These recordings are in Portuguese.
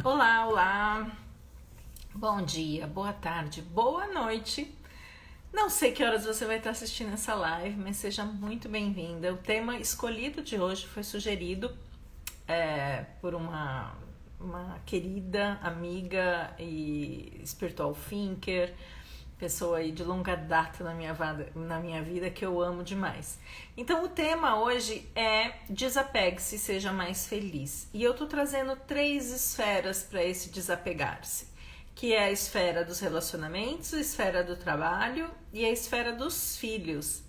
Olá, olá. Bom dia, boa tarde, boa noite. Não sei que horas você vai estar assistindo essa live, mas seja muito bem-vinda. O tema escolhido de hoje foi sugerido por uma querida amiga e spiritual thinker, pessoa aí de longa data na minha vida que eu amo demais. Então o tema hoje é desapegue-se, seja mais feliz. E eu tô trazendo 3 esferas para esse desapegar-se, que é a esfera dos relacionamentos, a esfera do trabalho e a esfera dos filhos.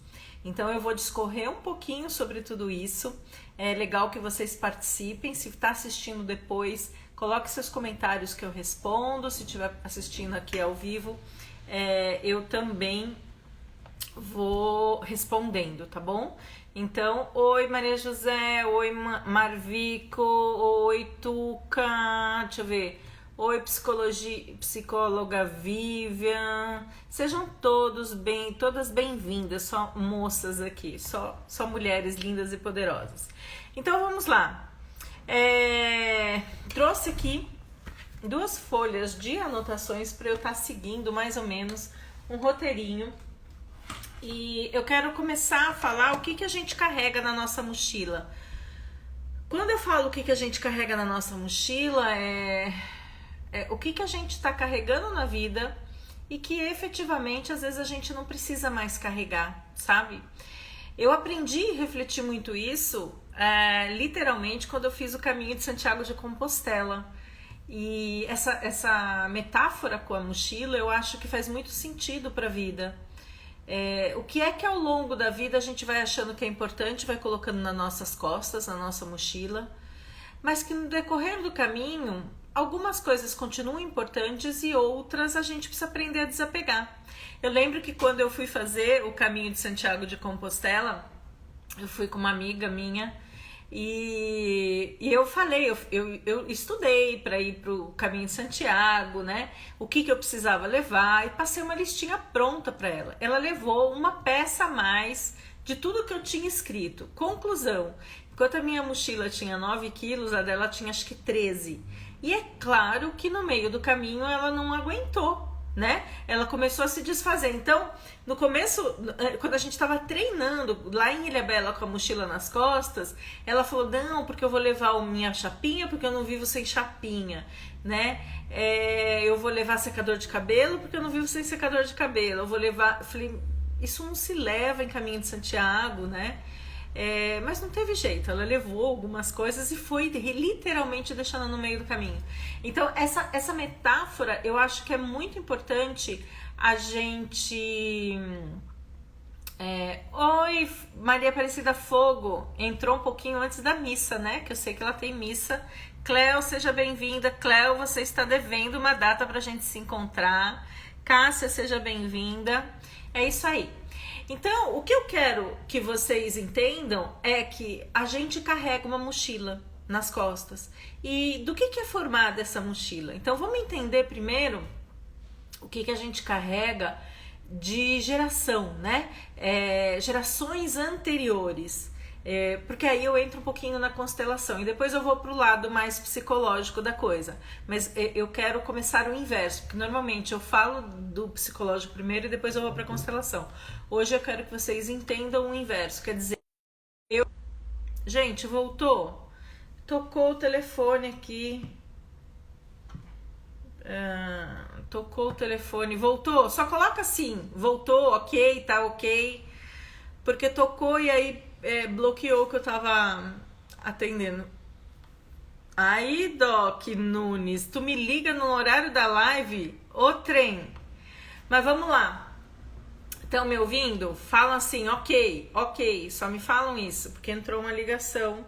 Então eu vou discorrer um pouquinho sobre tudo isso. É legal que vocês participem. Se está assistindo depois, coloque seus comentários que eu respondo. Se estiver assistindo aqui ao vivo, eu também vou respondendo, tá bom? Então, oi Maria José, oi Marvico, oi Tuca, deixa eu ver, oi psicóloga Vivian, sejam todas bem-vindas, só moças aqui, só mulheres lindas e poderosas. Então vamos lá, trouxe aqui 2 folhas de anotações para eu estar seguindo mais ou menos um roteirinho. E eu quero começar a falar o que a gente carrega na nossa mochila. Quando eu falo o que a gente carrega na nossa mochila, é o que a gente está carregando na vida e que efetivamente às vezes a gente não precisa mais carregar, sabe? Eu aprendi e refleti muito isso literalmente quando eu fiz o caminho de Santiago de Compostela. E essa metáfora com a mochila eu acho que faz muito sentido para a vida. O que é que ao longo da vida a gente vai achando que é importante, vai colocando nas nossas costas, na nossa mochila, mas que no decorrer do caminho algumas coisas continuam importantes e outras a gente precisa aprender a desapegar. Eu lembro que quando eu fui fazer o caminho de Santiago de Compostela, eu fui com uma amiga minha e eu falei, eu estudei para ir para o caminho de Santiago, né? O que eu precisava levar e passei uma listinha pronta para ela. Ela levou uma peça a mais de tudo que eu tinha escrito. Conclusão, enquanto a minha mochila tinha 9 quilos, a dela tinha acho que 13. E é claro que no meio do caminho ela não aguentou, né? Ela começou a se desfazer. Então, no começo, quando a gente estava treinando lá em Ilhabela com a mochila nas costas, ela falou, não, porque eu vou levar a minha chapinha, porque eu não vivo sem chapinha, né? Eu vou levar secador de cabelo, porque eu não vivo sem secador de cabelo. Eu vou levar... Falei, isso não se leva em caminho de Santiago, né? Mas não teve jeito, ela levou algumas coisas e foi literalmente deixando no meio do caminho. Então essa metáfora eu acho que é muito importante a gente... Oi, Maria Aparecida Fogo, entrou um pouquinho antes da missa, né? Que eu sei que ela tem missa. Cléo, seja bem-vinda. Cléo, você está devendo uma data pra gente se encontrar. Cássia, seja bem-vinda. É isso aí. Então, o que eu quero que vocês entendam é que a gente carrega uma mochila nas costas. E do que é formada essa mochila? Então, vamos entender primeiro o que a gente carrega de geração, né? Gerações anteriores. Porque aí eu entro um pouquinho na constelação e depois eu vou para o lado mais psicológico da coisa. Mas eu quero começar o inverso, porque normalmente eu falo do psicológico primeiro e depois eu vou para a constelação. Hoje eu quero que vocês entendam o inverso, quer dizer, Gente, voltou? Tocou o telefone aqui. Tocou o telefone, voltou? Só coloca assim, voltou, ok, tá ok. Porque tocou e aí bloqueou o que eu tava atendendo. Aí, Doc Nunes, tu me liga no horário da live? Ô trem. Mas vamos lá. Estão me ouvindo? Falam assim, ok. Só me falam isso, porque entrou uma ligação.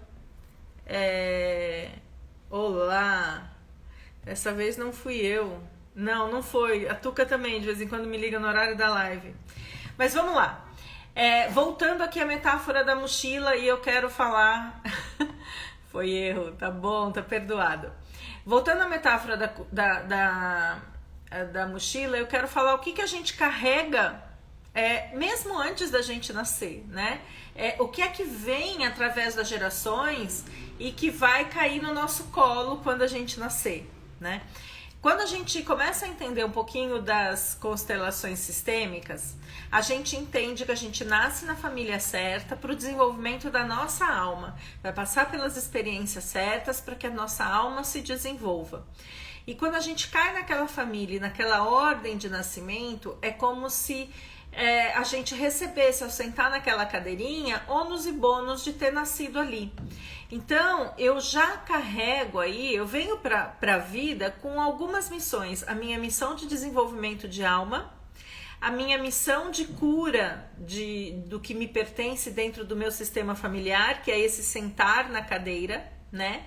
Olá. Dessa vez não fui eu. Não foi. A Tuca também, de vez em quando me liga no horário da live. Mas vamos lá. Voltando aqui à metáfora da mochila, e eu quero falar... Foi erro, tá bom, tá perdoado. Voltando à metáfora da mochila, eu quero falar o que a gente carrega mesmo antes da gente nascer, né? O que é que vem através das gerações e que vai cair no nosso colo quando a gente nascer, né? Quando a gente começa a entender um pouquinho das constelações sistêmicas, a gente entende que a gente nasce na família certa para o desenvolvimento da nossa alma. Vai passar pelas experiências certas para que a nossa alma se desenvolva. E quando a gente cai naquela família, naquela ordem de nascimento, é como se a gente recebesse, ao sentar naquela cadeirinha, ônus e bônus de ter nascido ali. Então, eu já carrego aí, eu venho para a vida com algumas missões. A minha missão de desenvolvimento de alma, a minha missão de cura do que me pertence dentro do meu sistema familiar, que é esse sentar na cadeira, né?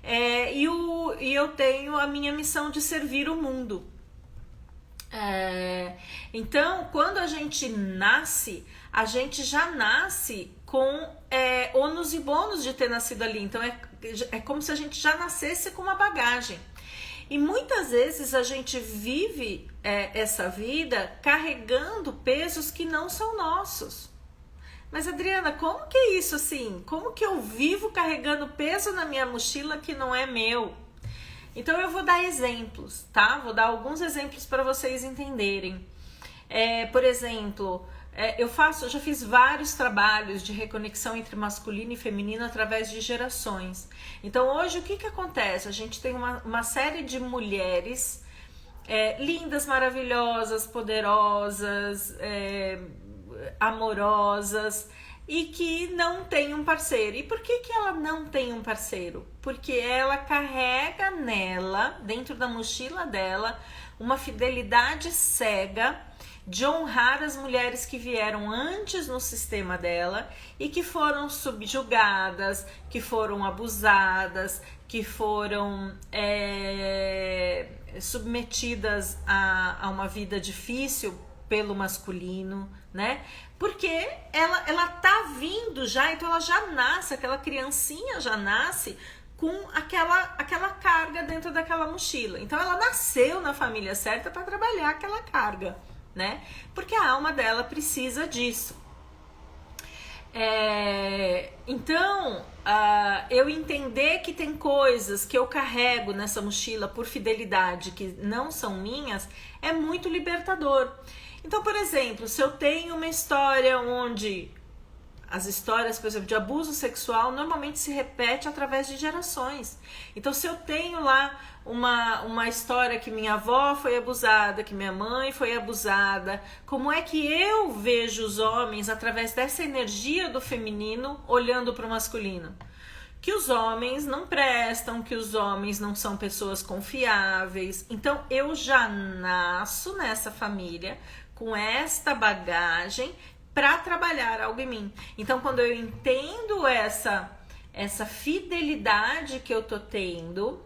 E eu tenho a minha missão de servir o mundo. Então, quando a gente nasce, a gente já nasce com ônus e bônus de ter nascido ali. Então, é como se a gente já nascesse com uma bagagem. E muitas vezes a gente vive essa vida carregando pesos que não são nossos. Mas, Adriana, como que é isso assim? Como que eu vivo carregando peso na minha mochila que não é meu? Então eu vou dar exemplos, tá? Vou dar alguns exemplos para vocês entenderem. Por exemplo, eu já fiz vários trabalhos de reconexão entre masculino e feminino através de gerações. Então hoje o que acontece? A gente tem uma série de mulheres lindas, maravilhosas, poderosas, amorosas, e que não tem um parceiro. E por que ela não tem um parceiro? Porque ela carrega nela, dentro da mochila dela, uma fidelidade cega de honrar as mulheres que vieram antes no sistema dela e que foram subjugadas, que foram abusadas, que foram submetidas a uma vida difícil pelo masculino, né? Porque ela tá vindo já, então ela já nasce, aquela criancinha já nasce com aquela carga dentro daquela mochila. Então ela nasceu na família certa para trabalhar aquela carga, né? Porque a alma dela precisa disso. Então, eu entender que tem coisas que eu carrego nessa mochila por fidelidade que não são minhas é muito libertador. Então, por exemplo, se eu tenho uma história onde as histórias, por exemplo, de abuso sexual normalmente se repete através de gerações. Então, se eu tenho lá uma história que minha avó foi abusada, que minha mãe foi abusada, como é que eu vejo os homens através dessa energia do feminino olhando para o masculino? Que os homens não prestam, que os homens não são pessoas confiáveis. Então, eu já nasço nessa família com esta bagagem para trabalhar algo em mim. Então, quando eu entendo essa fidelidade que eu tô tendo,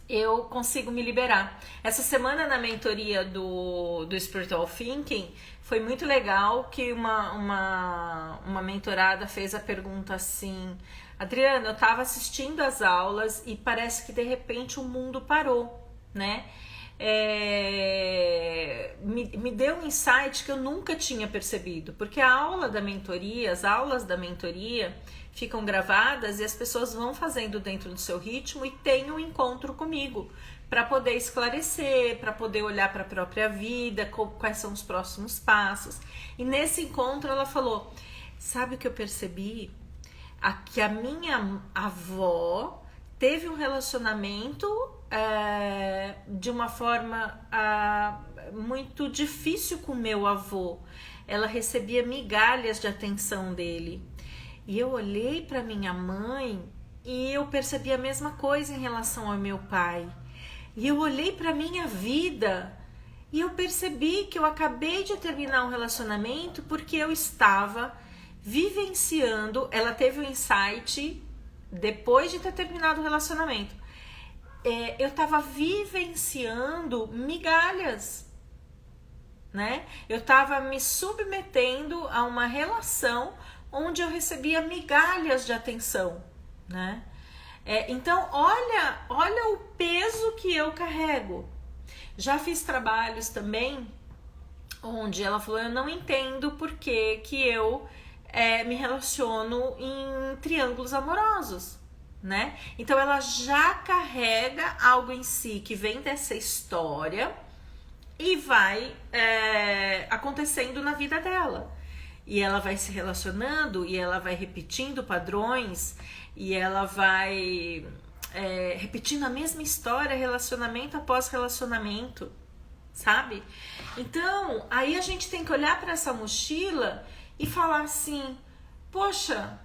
eu consigo me liberar. Essa semana na mentoria do Spiritual Thinking foi muito legal que uma mentorada fez a pergunta assim: Adriana, eu estava assistindo as aulas e parece que de repente o mundo parou, né? Me deu um insight que eu nunca tinha percebido, porque a aula da mentoria, as aulas da mentoria ficam gravadas e as pessoas vão fazendo dentro do seu ritmo e tem um encontro comigo para poder esclarecer, para poder olhar para a própria vida, quais são os próximos passos. E nesse encontro ela falou: sabe o que eu percebi? Que a minha avó teve um relacionamento de uma forma muito difícil com meu avô. Ela recebia migalhas de atenção dele. E eu olhei para minha mãe e eu percebi a mesma coisa em relação ao meu pai. E eu olhei para minha vida e eu percebi que eu acabei de terminar um relacionamento porque eu estava vivenciando. Ela teve um insight depois de ter terminado o relacionamento. Eu estava vivenciando migalhas, né? Eu estava me submetendo a uma relação onde eu recebia migalhas de atenção, né? Então, olha o peso que eu carrego. Já fiz trabalhos também onde ela falou: eu não entendo por que eu me relaciono em triângulos amorosos. né? Então ela já carrega algo em si que vem dessa história e vai acontecendo na vida dela. E ela vai se relacionando e ela vai repetindo padrões e ela vai repetindo a mesma história, relacionamento após relacionamento, sabe? Então, aí a gente tem que olhar para essa mochila e falar assim, poxa,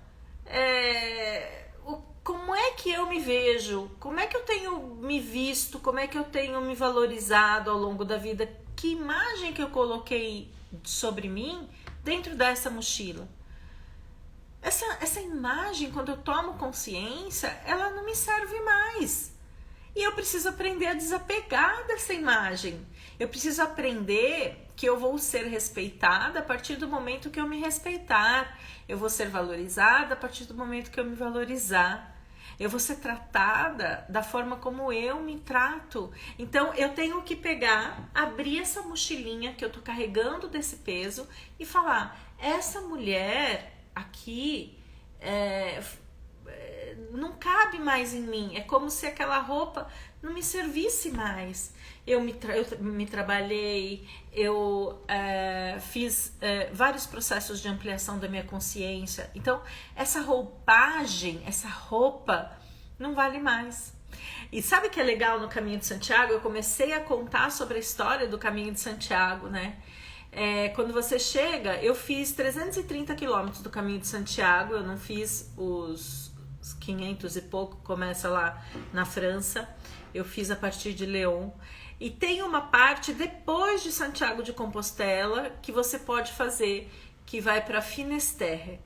como é que eu me vejo? Como é que eu tenho me visto? Como é que eu tenho me valorizado ao longo da vida? Que imagem que eu coloquei sobre mim dentro dessa mochila? Essa imagem, quando eu tomo consciência, ela não me serve mais. E eu preciso aprender a desapegar dessa imagem. Eu preciso aprender que eu vou ser respeitada a partir do momento que eu me respeitar. Eu vou ser valorizada a partir do momento que eu me valorizar. Eu vou ser tratada da forma como eu me trato. Então, eu tenho que pegar, abrir essa mochilinha que eu tô carregando desse peso e falar, essa mulher aqui não cabe mais em mim. É como se aquela roupa não me servisse mais. Eu me trabalhei, eu fiz vários processos de ampliação da minha consciência. Então, essa roupagem, essa roupa não vale mais. E sabe o que é legal no Caminho de Santiago? Eu comecei a contar sobre a história do Caminho de Santiago, né? Quando você chega, eu fiz 330 quilômetros do Caminho de Santiago, eu não fiz os 500 e pouco, começa lá na França, eu fiz a partir de Lyon. E tem uma parte depois de Santiago de Compostela que você pode fazer, que vai para Finisterre,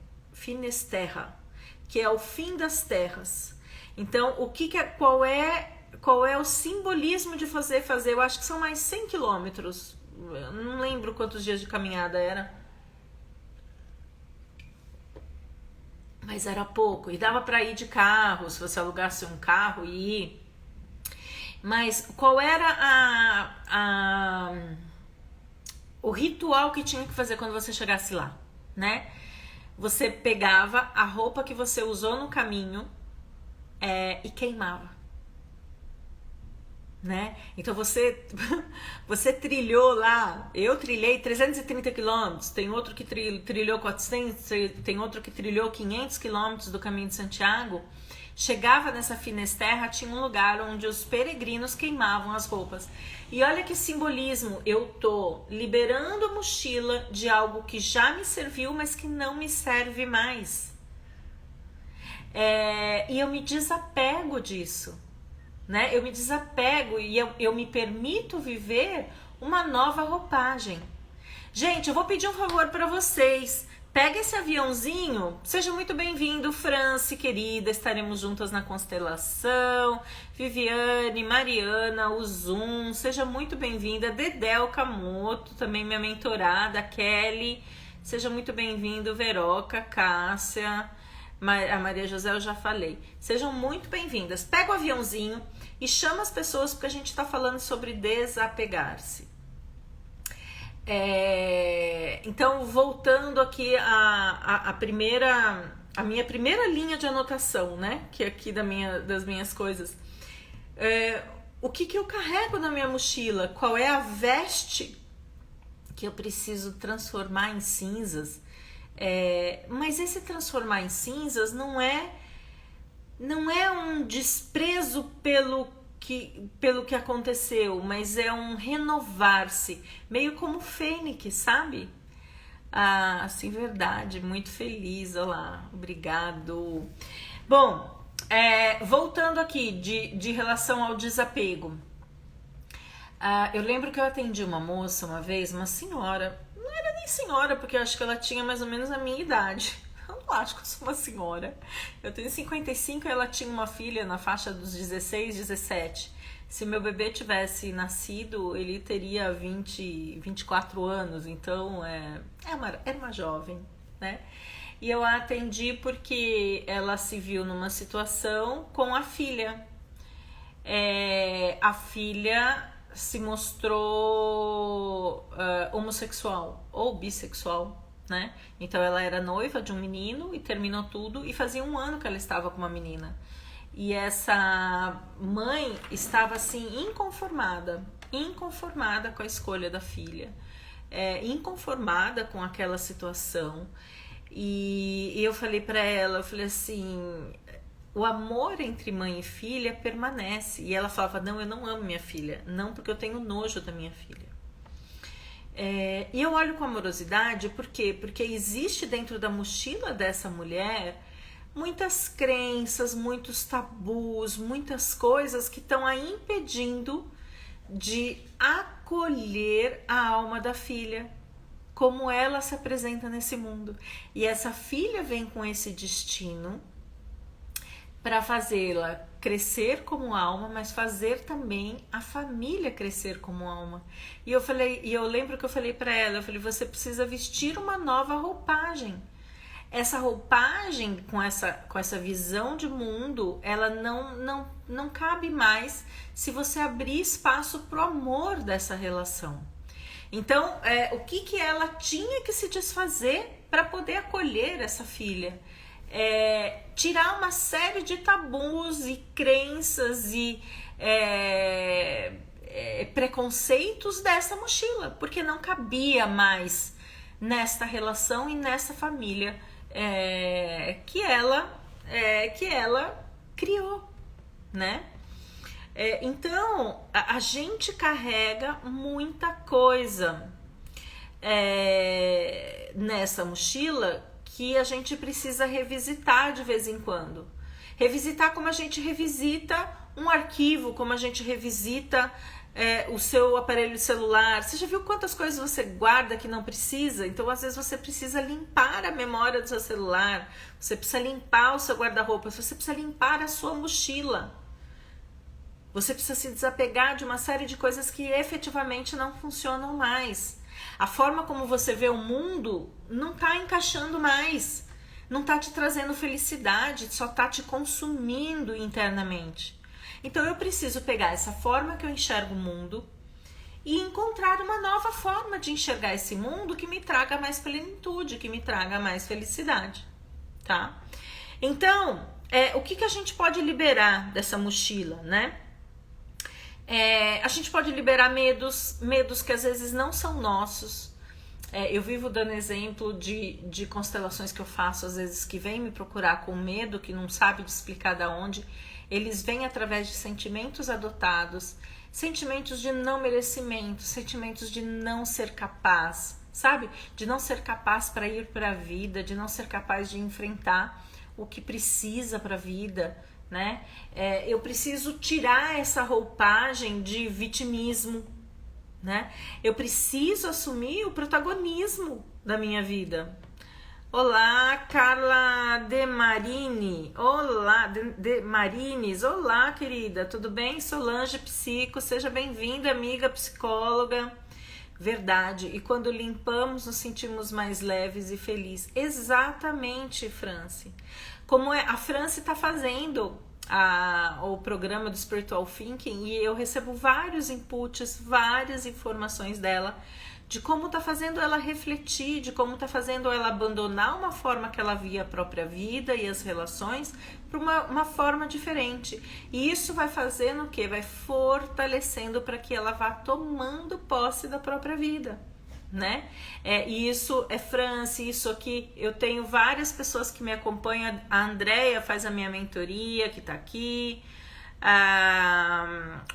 que é o fim das terras. Então, qual é o simbolismo de fazer? Eu acho que são mais 100 quilômetros. Eu não lembro quantos dias de caminhada era. Mas era pouco. E dava para ir de carro, se você alugasse um carro e ir. Mas qual era o ritual que tinha que fazer quando você chegasse lá, né? Você pegava a roupa que você usou no caminho e queimava, né? Então você trilhou lá, eu trilhei 330 quilômetros, tem outro que trilhou 400, tem outro que trilhou 500 quilômetros do Caminho de Santiago. Chegava nessa Finisterre, tinha um lugar onde os peregrinos queimavam as roupas. E olha que simbolismo, eu tô liberando a mochila de algo que já me serviu, mas que não me serve mais. E eu me desapego disso, né? Eu me desapego e eu me permito viver uma nova roupagem. Gente, eu vou pedir um favor para vocês. Pega esse aviãozinho, seja muito bem-vindo, Franci, querida, estaremos juntas na constelação, Viviane, Mariana, o Zoom, seja muito bem-vinda, Dedé Okamoto, também minha mentorada, Kelly, seja muito bem-vindo, Veroca, Cássia, a Maria José eu já falei, sejam muito bem-vindas. Pega o aviãozinho e chama as pessoas porque a gente está falando sobre desapegar-se. Então, voltando aqui a minha primeira linha de anotação, né? Que é aqui das minhas coisas. O que eu carrego na minha mochila? Qual é a veste que eu preciso transformar em cinzas? Mas esse transformar em cinzas não é um desprezo pelo que aconteceu, mas é um renovar-se, meio como fênix, sabe? Ah, sim, verdade, muito feliz, olha lá, obrigado. Bom, voltando aqui de relação ao desapego, eu lembro que eu atendi uma moça uma vez, uma senhora, não era nem senhora, porque eu acho que ela tinha mais ou menos a minha idade. Eu não acho que eu sou uma senhora. Eu tenho 55 e ela tinha uma filha na faixa dos 16, 17. Se meu bebê tivesse nascido, ele teria 24 anos. Então, era uma jovem, né? E eu a atendi porque ela se viu numa situação com a filha. A filha se mostrou homossexual ou bissexual, né? Então ela era noiva de um menino e terminou tudo e fazia um ano que ela estava com uma menina. E essa mãe estava assim inconformada com a escolha da filha, inconformada com aquela situação. E eu falei para ela, eu falei assim, o amor entre mãe e filha permanece. E ela falava, não, eu não amo minha filha, não, porque eu tenho nojo da minha filha. E eu olho com amorosidade, por quê? Porque existe dentro da mochila dessa mulher muitas crenças, muitos tabus, muitas coisas que estão a impedindo de acolher a alma da filha, como ela se apresenta nesse mundo. E essa filha vem com esse destino para fazê-la crescer como alma, mas fazer também a família crescer como alma. E eu lembro que eu falei para ela, eu falei, você precisa vestir uma nova roupagem. Essa roupagem com essa visão de mundo, ela não cabe mais se você abrir espaço para o amor dessa relação. Então, o que ela tinha que se desfazer para poder acolher essa filha? Tirar uma série de tabus e crenças e preconceitos dessa mochila, porque não cabia mais nesta relação e nessa família que ela criou, né? Então, a gente carrega muita coisa nessa mochila que a gente precisa revisitar de vez em quando. Revisitar como a gente revisita um arquivo, como a gente revisita o seu aparelho celular. Você já viu quantas coisas você guarda que não precisa? Então, às vezes, você precisa limpar a memória do seu celular, você precisa limpar o seu guarda-roupa, você precisa limpar a sua mochila. Você precisa se desapegar de uma série de coisas que efetivamente não funcionam mais. A forma como você vê o mundo não está encaixando mais, não está te trazendo felicidade, só está te consumindo internamente. Então eu preciso pegar essa forma que eu enxergo o mundo e encontrar uma nova forma de enxergar esse mundo que me traga mais plenitude, que me traga mais felicidade, tá? Então, o que a gente pode liberar dessa mochila, né? A gente pode liberar medos que às vezes não são nossos. Eu vivo dando exemplo de constelações que eu faço, às vezes, que vêm me procurar com medo, que não sabe de explicar de onde. Eles vêm através de sentimentos adotados, sentimentos de não merecimento, sentimentos de não ser capaz, sabe? De não ser capaz para ir para a vida, de não ser capaz de enfrentar o que precisa para a vida, né? Eu preciso tirar essa roupagem de vitimismo, né? Eu preciso assumir o protagonismo da minha vida. Olá, Carla De Marini. Olá, De Marines. Olá, querida. Tudo bem? Solange Psico. Seja bem-vinda, amiga psicóloga. Verdade. E quando limpamos, nos sentimos mais leves e felizes. Exatamente, Franci. Como a Franci está fazendo o programa do Spiritual Thinking e eu recebo vários inputs, várias informações dela de como está fazendo ela refletir, de como está fazendo ela abandonar uma forma que ela via a própria vida e as relações para uma forma diferente. E isso vai fazendo o quê? Vai fortalecendo para que ela vá tomando posse da própria vida, né? E isso é Franci, isso aqui, eu tenho várias pessoas que me acompanham. A Andrea faz a minha mentoria, que está aqui.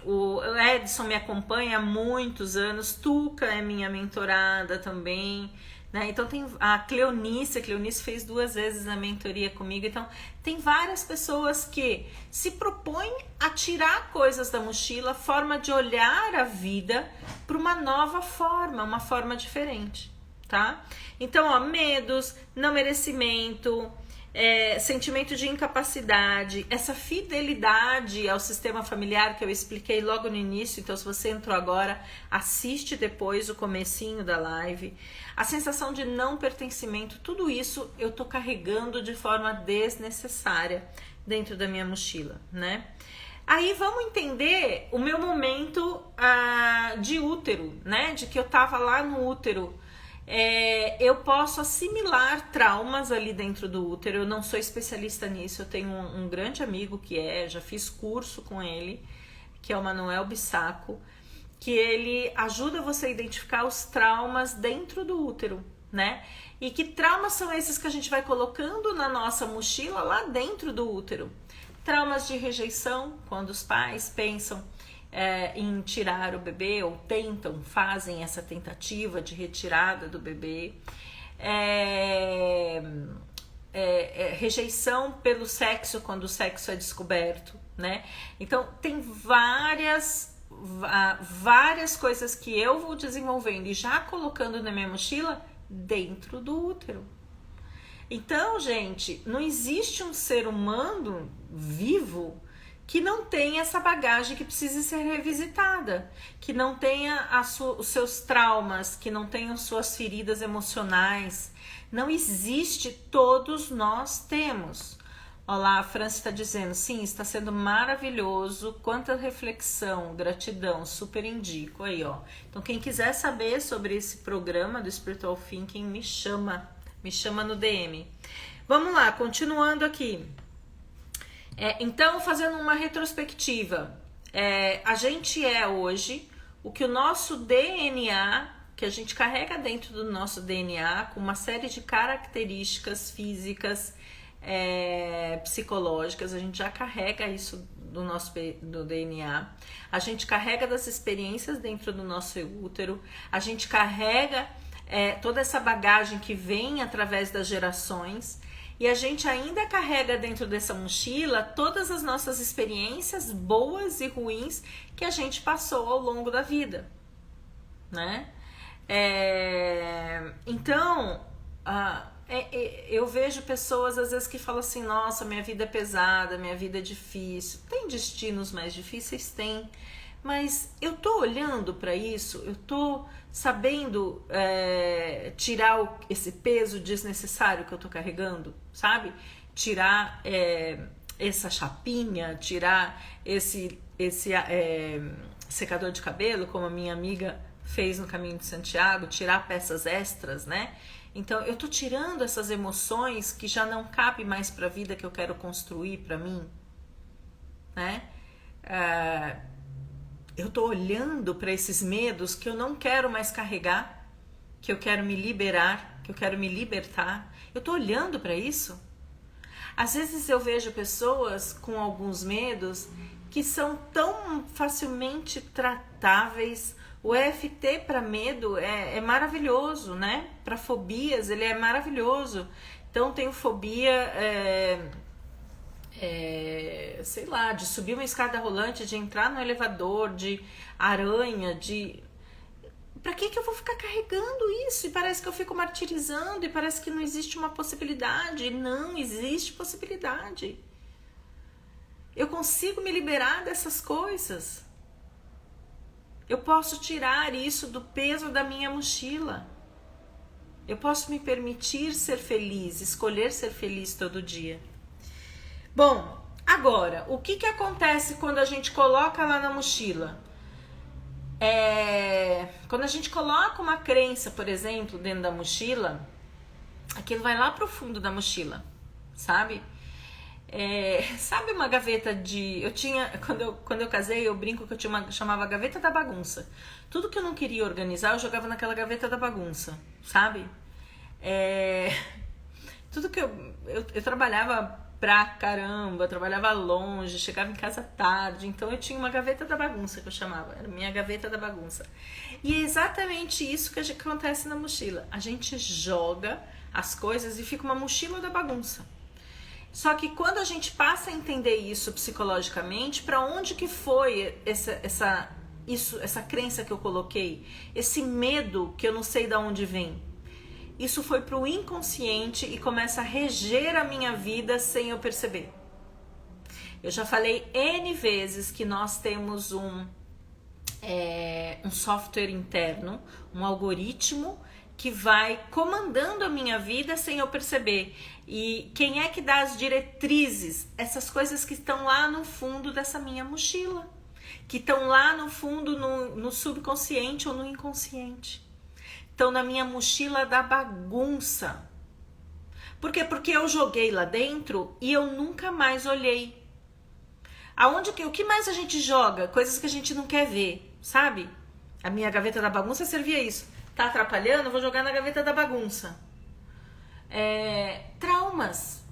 O Edson me acompanha há muitos anos, Tuca é minha mentorada também, né? Então tem a Cleonice fez 2 vezes a mentoria comigo. Então tem várias pessoas que se propõem a tirar coisas da mochila, forma de olhar a vida para uma nova forma, uma forma diferente, tá? Então, medos, não merecimento, sentimento de incapacidade, essa fidelidade ao sistema familiar que eu expliquei logo no início. Então, se você entrou agora, assiste depois o comecinho da live. A sensação de não pertencimento, tudo isso eu tô carregando de forma desnecessária dentro da minha mochila, né? Aí vamos entender o meu momento de útero, né? De que eu tava lá no útero. eu posso assimilar traumas ali dentro do útero. Eu não sou especialista nisso, eu tenho um grande amigo já fiz curso com ele, que é o Manuel Bissaco, que ele ajuda você a identificar os traumas dentro do útero, né? E que traumas são esses que a gente vai colocando na nossa mochila lá dentro do útero? Traumas de rejeição, quando os pais pensam em tirar o bebê ou fazem essa tentativa de retirada do bebê. Rejeição pelo sexo, quando o sexo é descoberto, né? Então tem várias coisas que eu vou desenvolvendo e já colocando na minha mochila dentro do útero. Então, gente, não existe um ser humano vivo que não tenha essa bagagem que precisa ser revisitada, que não tenha os seus traumas, que não tenha suas feridas emocionais. Não existe, todos nós temos. Olha lá, a França está dizendo, sim, está sendo maravilhoso, quanta reflexão, gratidão, super indico aí, ó. Então, quem quiser saber sobre esse programa do Spiritual Thinking, me chama no DM. Vamos lá, continuando aqui. Então, fazendo uma retrospectiva, a gente hoje o que o nosso DNA, que a gente carrega dentro do nosso DNA, com uma série de características físicas, psicológicas, a gente já carrega isso do DNA, a gente carrega das experiências dentro do nosso útero, a gente carrega toda essa bagagem que vem através das gerações. E a gente ainda carrega dentro dessa mochila todas as nossas experiências boas e ruins que a gente passou ao longo da vida, né? Então, eu vejo pessoas às vezes que falam assim, nossa, minha vida é pesada, minha vida é difícil. Tem destinos mais difíceis? Tem. Mas eu tô olhando para isso, eu tô sabendo tirar esse peso desnecessário que eu tô carregando, sabe? Tirar essa chapinha, tirar esse secador de cabelo, como a minha amiga fez no Caminho de Santiago, tirar peças extras, né? Então, eu tô tirando essas emoções que já não cabem mais para a vida que eu quero construir para mim, né? Eu tô olhando para esses medos que eu não quero mais carregar, que eu quero me liberar, que eu quero me libertar. Eu tô olhando para isso. Às vezes eu vejo pessoas com alguns medos que são tão facilmente tratáveis. O EFT para medo é maravilhoso, né? Para fobias ele é maravilhoso. Então tenho fobia, sei lá, de subir uma escada rolante, de entrar no elevador, de aranha, Pra que eu vou ficar carregando isso? E parece que eu fico martirizando, e parece que não existe uma possibilidade. Não existe possibilidade. Eu consigo me liberar dessas coisas. Eu posso tirar isso do peso da minha mochila. Eu posso me permitir ser feliz, escolher ser feliz todo dia. Bom, agora, o que acontece quando a gente coloca lá na mochila? Quando a gente coloca uma crença, por exemplo, dentro da mochila, aquilo vai lá pro fundo da mochila, sabe? Sabe uma gaveta quando eu casei, eu brinco que eu tinha chamava gaveta da bagunça. Tudo que eu não queria organizar, eu jogava naquela gaveta da bagunça, sabe? Tudo que eu trabalhava pra caramba, trabalhava longe, chegava em casa tarde, então eu tinha uma gaveta da bagunça que eu chamava, era minha gaveta da bagunça. E é exatamente isso que acontece na mochila. A gente joga as coisas e fica uma mochila da bagunça. Só que quando a gente passa a entender isso psicologicamente, para onde que foi essa crença que eu coloquei? Esse medo que eu não sei de onde vem? Isso foi para o inconsciente e começa a reger a minha vida sem eu perceber. Eu já falei N vezes que nós temos um software interno, um algoritmo que vai comandando a minha vida sem eu perceber. E quem é que dá as diretrizes? Essas coisas que estão lá no fundo dessa minha mochila, que estão lá no fundo, no subconsciente ou no inconsciente. estão na minha mochila da bagunça. Por quê? Porque eu joguei lá dentro e eu nunca mais olhei. O que mais a gente joga? Coisas que a gente não quer ver, sabe? A minha gaveta da bagunça servia isso. Tá atrapalhando? Eu vou jogar na gaveta da bagunça. Traumas.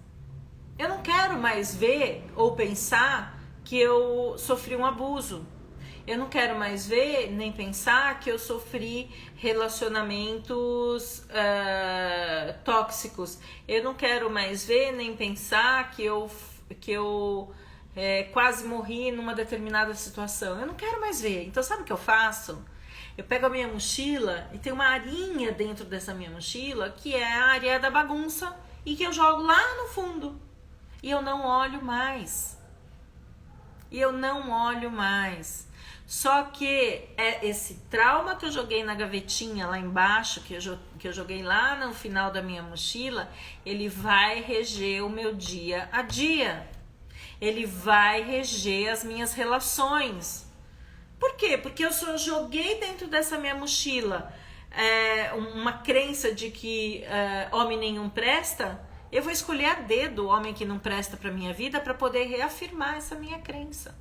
Eu não quero mais ver ou pensar que eu sofri um abuso. Eu não quero mais ver nem pensar que eu sofri relacionamentos tóxicos. Eu não quero mais ver nem pensar que eu quase morri numa determinada situação. Eu não quero mais ver. Então sabe o que eu faço? Eu pego a minha mochila e tem uma arinha dentro dessa minha mochila que é a área da bagunça e que eu jogo lá no fundo. E eu não olho mais. Só que esse trauma que eu joguei na gavetinha lá embaixo, que eu joguei lá no final da minha mochila, ele vai reger o meu dia a dia. Ele vai reger as minhas relações. Por quê? Porque eu só joguei dentro dessa minha mochila uma crença de que homem nenhum presta. Eu vou escolher a dedo o homem que não presta para minha vida para poder reafirmar essa minha crença.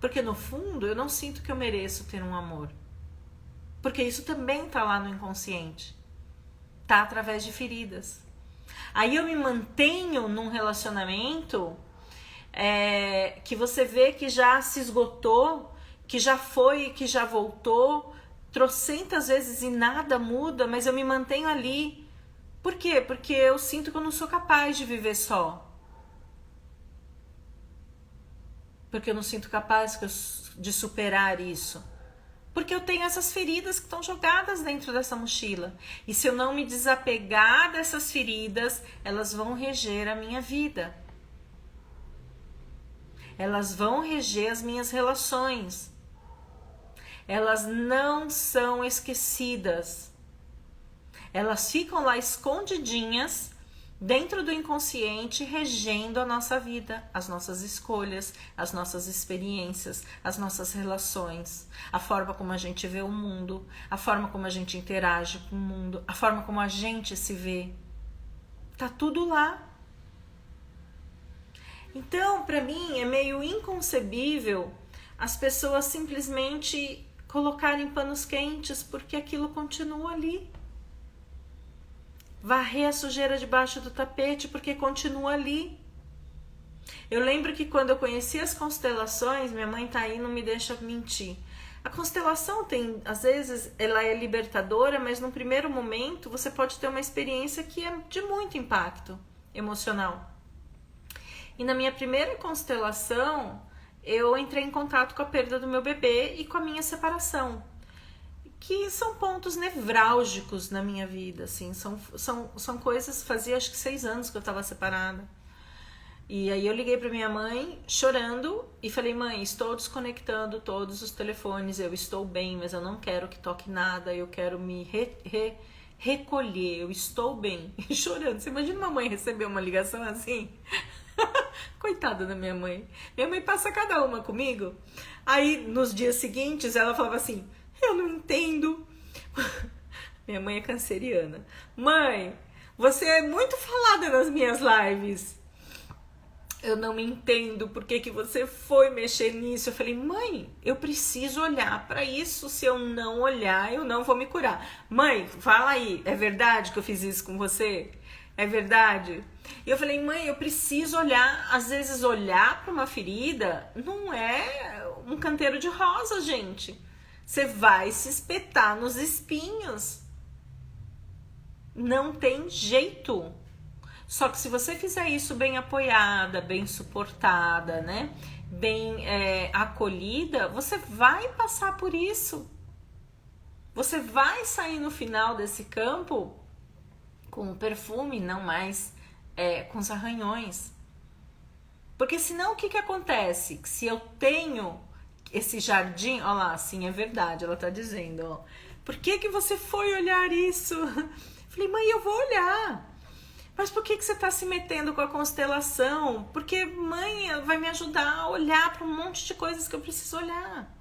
Porque no fundo eu não sinto que eu mereço ter um amor. Porque isso também tá lá no inconsciente. Tá através de feridas. Aí eu me mantenho num relacionamento que você vê que já se esgotou, que já foi, que já voltou, trocentas vezes e nada muda, mas eu me mantenho ali. Por quê? Porque eu sinto que eu não sou capaz de viver só. Porque eu não sinto capaz de superar isso. Porque eu tenho essas feridas que estão jogadas dentro dessa mochila. E se eu não me desapegar dessas feridas, elas vão reger a minha vida. Elas vão reger as minhas relações. Elas não são esquecidas. Elas ficam lá escondidinhas dentro do inconsciente, regendo a nossa vida, as nossas escolhas, as nossas experiências, as nossas relações, a forma como a gente vê o mundo, a forma como a gente interage com o mundo, a forma como a gente se vê. Tá tudo lá. Então, para mim, é meio inconcebível as pessoas simplesmente colocarem panos quentes porque aquilo continua ali. Varrer a sujeira debaixo do tapete porque continua ali. Eu lembro que quando eu conheci as constelações, minha mãe tá aí, não me deixa mentir. A constelação tem, às vezes, ela é libertadora, mas num primeiro momento você pode ter uma experiência que é de muito impacto emocional. E na minha primeira constelação, eu entrei em contato com a perda do meu bebê e com a minha separação. Que são pontos nevrálgicos na minha vida, assim, são coisas, fazia acho que 6 anos que eu estava separada. E aí eu liguei para minha mãe, chorando, e falei, mãe, estou desconectando todos os telefones, eu estou bem, mas eu não quero que toque nada, eu quero me recolher, eu estou bem. E chorando, você imagina uma mãe receber uma ligação assim? Coitada da minha mãe. Minha mãe passa cada uma comigo. Aí, nos dias seguintes, ela falava assim, eu não entendo. Minha mãe é canceriana. Mãe, você é muito falada nas minhas lives. Eu não entendo por que você foi mexer nisso. Eu falei, mãe, eu preciso olhar para isso. Se eu não olhar, eu não vou me curar. Mãe, fala aí, é verdade que eu fiz isso com você? É verdade? E eu falei, mãe, eu preciso olhar. Às vezes olhar para uma ferida não é um canteiro de rosas, gente. Você vai se espetar nos espinhos. Não tem jeito. Só que se você fizer isso bem apoiada, bem suportada, né? Bem acolhida, você vai passar por isso. Você vai sair no final desse campo com o perfume, não mais com os arranhões. Porque senão o que acontece? Se eu tenho esse jardim, olha lá, sim, é verdade, ela tá dizendo, ó. Por que você foi olhar isso? Falei, mãe, eu vou olhar. Mas por que você tá se metendo com a constelação? Porque, mãe, vai me ajudar a olhar para um monte de coisas que eu preciso olhar.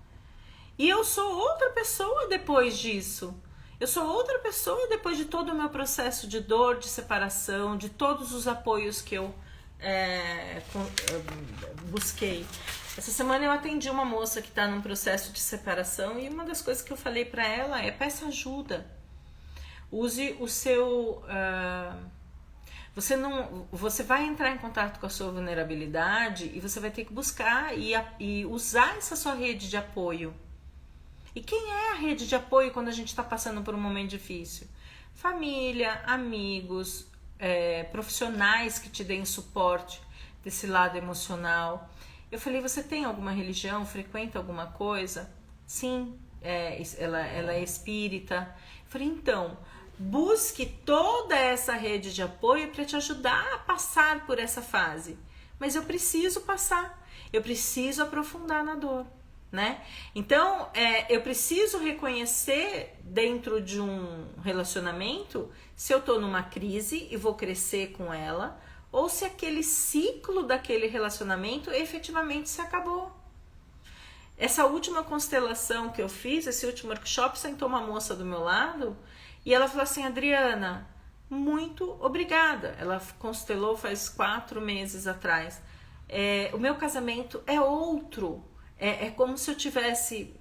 E eu sou outra pessoa depois disso. Eu sou outra pessoa depois de todo o meu processo de dor, de separação, de todos os apoios que eu busquei. Essa semana eu atendi uma moça que está num processo de separação e uma das coisas que eu falei para ela é: peça ajuda. Use o seu... Você vai entrar em contato com a sua vulnerabilidade e você vai ter que buscar e usar essa sua rede de apoio. E quem é a rede de apoio quando a gente está passando por um momento difícil? Família, amigos, profissionais que te deem suporte desse lado emocional. Eu falei: você tem alguma religião? Frequenta alguma coisa? Sim, ela é espírita. Eu falei: então, busque toda essa rede de apoio para te ajudar a passar por essa fase. Mas eu preciso passar, eu preciso aprofundar na dor, né? Então, eu preciso reconhecer dentro de um relacionamento se eu tô numa crise e vou crescer com ela, ou se aquele ciclo daquele relacionamento efetivamente se acabou. Essa última constelação que eu fiz, esse último workshop, sentou uma moça do meu lado e ela falou assim: Adriana, muito obrigada. Ela constelou faz 4 meses atrás. O meu casamento é outro. É como se eu tivesse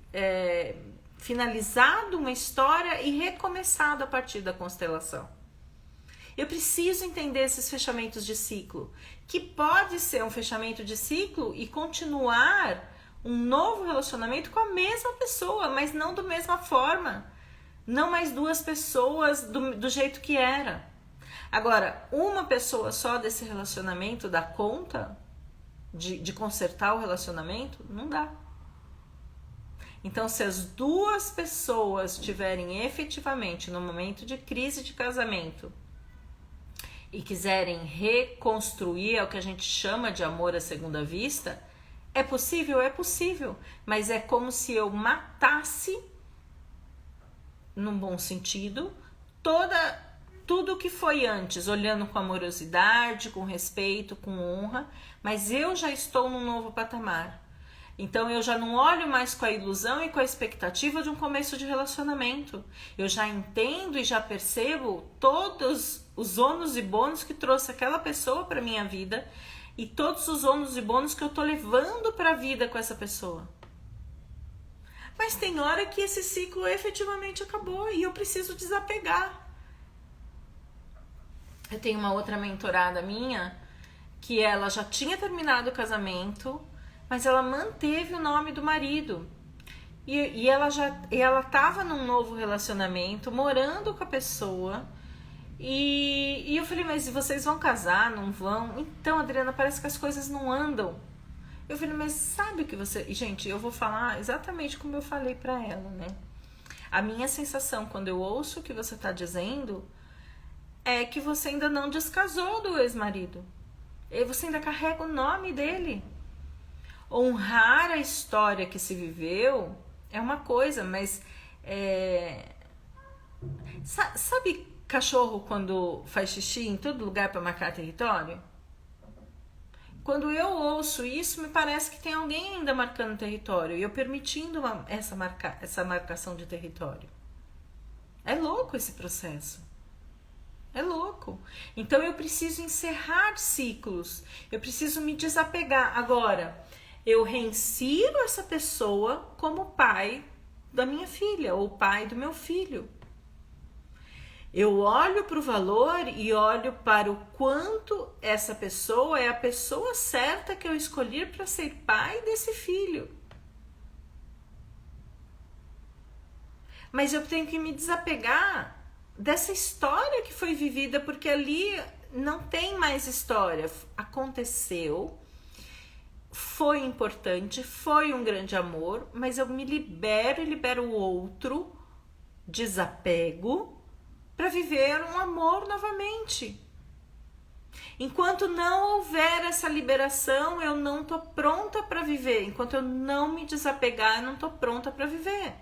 finalizado uma história e recomeçado a partir da constelação. Eu preciso entender esses fechamentos de ciclo, que pode ser um fechamento de ciclo e continuar um novo relacionamento com a mesma pessoa, mas não da mesma forma. Não mais 2 pessoas do jeito que era. Agora, uma pessoa só desse relacionamento dá conta de consertar o relacionamento? Não dá. Então, se as 2 pessoas estiverem efetivamente no momento de crise de casamento e quiserem reconstruir, é o que a gente chama de amor à segunda vista, é possível? É possível. Mas é como se eu matasse, num bom sentido, tudo que foi antes, olhando com amorosidade, com respeito, com honra, mas eu já estou num novo patamar. Então eu já não olho mais com a ilusão e com a expectativa de um começo de relacionamento. Eu já entendo e já percebo todos os ônus e bônus que trouxe aquela pessoa para minha vida e todos os ônus e bônus que eu tô levando para a vida com essa pessoa. Mas tem hora que esse ciclo efetivamente acabou e eu preciso desapegar. Eu tenho uma outra mentorada minha que ela já tinha terminado o casamento, mas ela manteve o nome do marido. E ela estava num novo relacionamento, morando com a pessoa. E eu falei: mas vocês vão casar? Não vão? Então, Adriana, parece que as coisas não andam. Eu falei: mas sabe o que você... E, gente, eu vou falar exatamente como eu falei pra ela, né? A minha sensação quando eu ouço o que você tá dizendo é que você ainda não descasou do ex-marido. E você ainda carrega o nome dele. Honrar a história que se viveu é uma coisa, mas... Sabe cachorro quando faz xixi em todo lugar para marcar território? Quando eu ouço isso, me parece que tem alguém ainda marcando território e eu permitindo essa marcação de território. É louco esse processo. É louco. Então eu preciso encerrar ciclos. Eu preciso me desapegar. Agora, eu reinsiro essa pessoa como pai da minha filha ou pai do meu filho. Eu olho para o valor e olho para o quanto essa pessoa é a pessoa certa que eu escolhi para ser pai desse filho. Mas eu tenho que me desapegar dessa história que foi vivida, porque ali não tem mais história. Aconteceu, foi importante, foi um grande amor, mas eu me libero e libero o outro, desapego, para viver um amor novamente. Enquanto não houver essa liberação, eu não tô pronta para viver. Enquanto eu não me desapegar, eu não tô pronta para viver.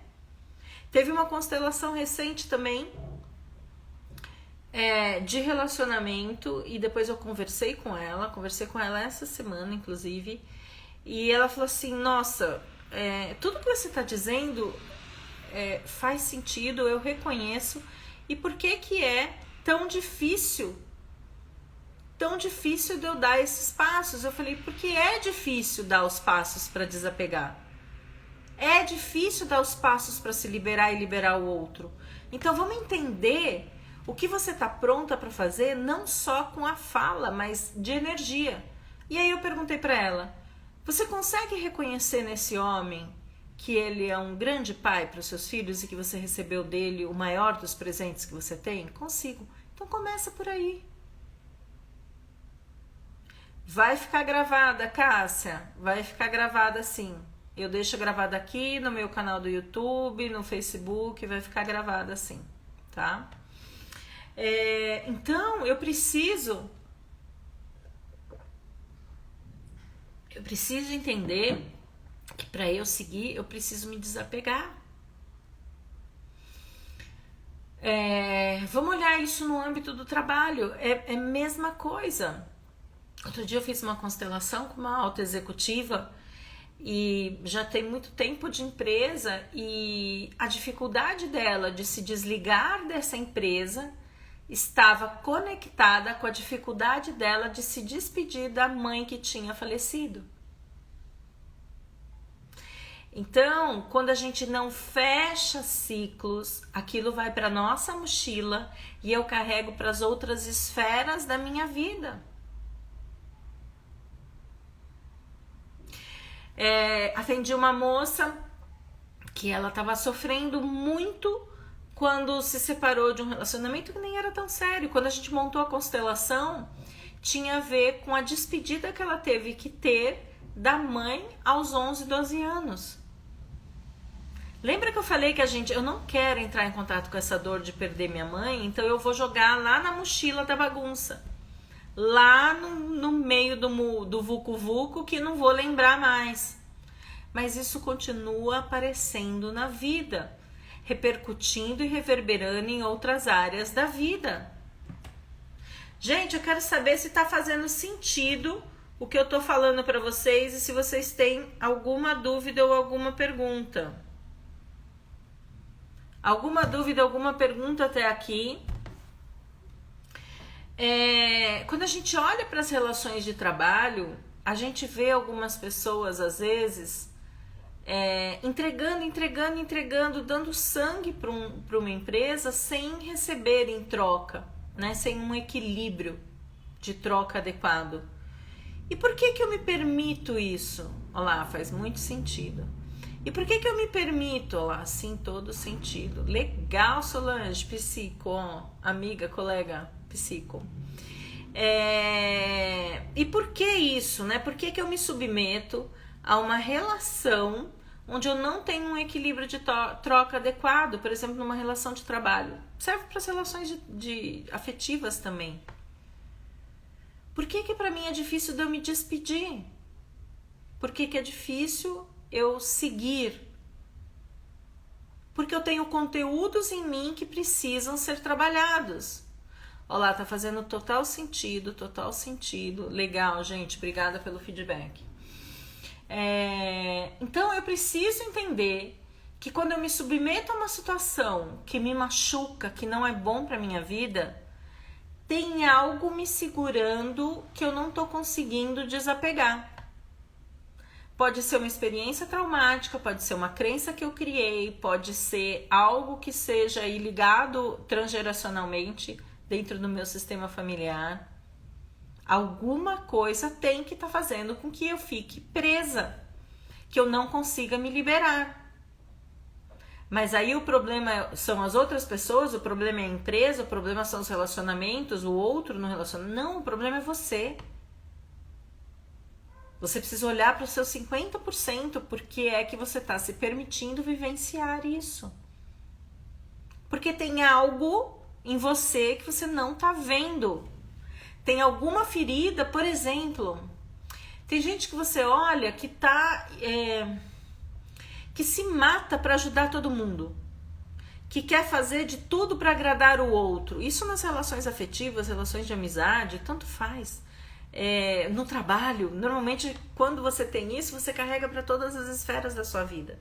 Teve uma constelação recente também de relacionamento e depois eu conversei com ela essa semana, inclusive, e ela falou assim: nossa, tudo que você está dizendo faz sentido, eu reconheço. E por que é tão difícil de eu dar esses passos? Eu falei, porque é difícil dar os passos para desapegar. É difícil dar os passos para se liberar e liberar o outro. Então vamos entender o que você está pronta para fazer, não só com a fala, mas de energia. E aí eu perguntei para ela, você consegue reconhecer nesse homem que ele é um grande pai para os seus filhos e que você recebeu dele o maior dos presentes que você tem? Consigo. Então começa por aí. Vai ficar gravada, Cássia? Vai ficar gravada sim. Eu deixo gravada aqui no meu canal do YouTube, no Facebook, vai ficar gravada assim, tá? Então, eu preciso entender que para eu seguir, eu preciso me desapegar. Vamos olhar isso no âmbito do trabalho, é a mesma coisa. Outro dia eu fiz uma constelação com uma alta executiva e já tem muito tempo de empresa, e a dificuldade dela de se desligar dessa empresa estava conectada com a dificuldade dela de se despedir da mãe que tinha falecido. Então, quando a gente não fecha ciclos, aquilo vai para nossa mochila e eu carrego para as outras esferas da minha vida. Atendi uma moça que ela estava sofrendo muito quando se separou de um relacionamento que nem era tão sério. Quando a gente montou a constelação, tinha a ver com a despedida que ela teve que ter da mãe aos 11, 12 anos. Lembra que eu falei que eu não quero entrar em contato com essa dor de perder minha mãe, então eu vou jogar lá na mochila da bagunça. Lá no meio do vucu-vucu que não vou lembrar mais. Mas isso continua aparecendo na vida, repercutindo e reverberando em outras áreas da vida. Gente, eu quero saber se está fazendo sentido o que eu estou falando para vocês e se vocês têm alguma dúvida ou alguma pergunta. Alguma dúvida, alguma pergunta até aqui? Quando a gente olha para as relações de trabalho, a gente vê algumas pessoas, às vezes, entregando, dando sangue para uma empresa sem receber em troca, né? Sem um equilíbrio de troca adequado. E por que eu me permito isso? Olha lá, faz muito sentido. E por que eu me permito? Olha lá, sim, todo sentido. Legal, Solange, psico, amiga, colega, psico. E por que isso, né? Por que eu me submeto a uma relação onde eu não tenho um equilíbrio de troca adequado? Por exemplo, numa relação de trabalho. Serve para as relações afetivas também. Por que para mim é difícil de eu me despedir? Por que é difícil eu seguir? Porque eu tenho conteúdos em mim que precisam ser trabalhados. Olá, tá fazendo total sentido. Legal, gente, obrigada pelo feedback. Então eu preciso entender que quando eu me submeto a uma situação que me machuca, que não é bom para minha vida, tem algo me segurando que eu não tô conseguindo desapegar. Pode ser uma experiência traumática, pode ser uma crença que eu criei, pode ser algo que seja aí ligado transgeracionalmente dentro do meu sistema familiar. Alguma coisa tem que estar fazendo com que eu fique presa, que eu não consiga me liberar. Mas aí o problema são as outras pessoas, o problema é a empresa, o problema são os relacionamentos, o outro no relacionamento. Não, o problema é você. Você precisa olhar para os seus 50%, porque é que você está se permitindo vivenciar isso. Porque tem algo em você que você não está vendo. Tem alguma ferida, por exemplo. Tem gente que você olha que que se mata para ajudar todo mundo. Que quer fazer de tudo para agradar o outro. Isso nas relações afetivas, relações de amizade, tanto faz. no trabalho. Normalmente, quando você tem isso, você carrega para todas as esferas da sua vida.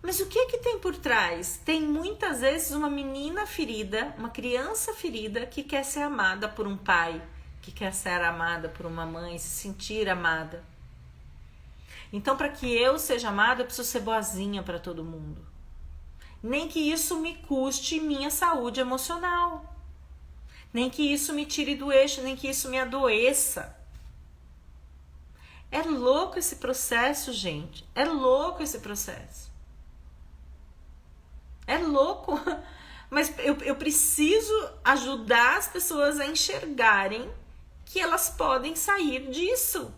Mas o que tem por trás? Tem muitas vezes uma menina ferida, uma criança ferida que quer ser amada por um pai, que quer ser amada por uma mãe, se sentir amada. Então, para que eu seja amada, eu preciso ser boazinha para todo mundo. Nem que isso me custe minha saúde emocional. Nem que isso me tire do eixo, nem que isso me adoeça. É louco esse processo, gente. É louco esse processo. É louco. Mas eu preciso ajudar as pessoas a enxergarem que elas podem sair disso.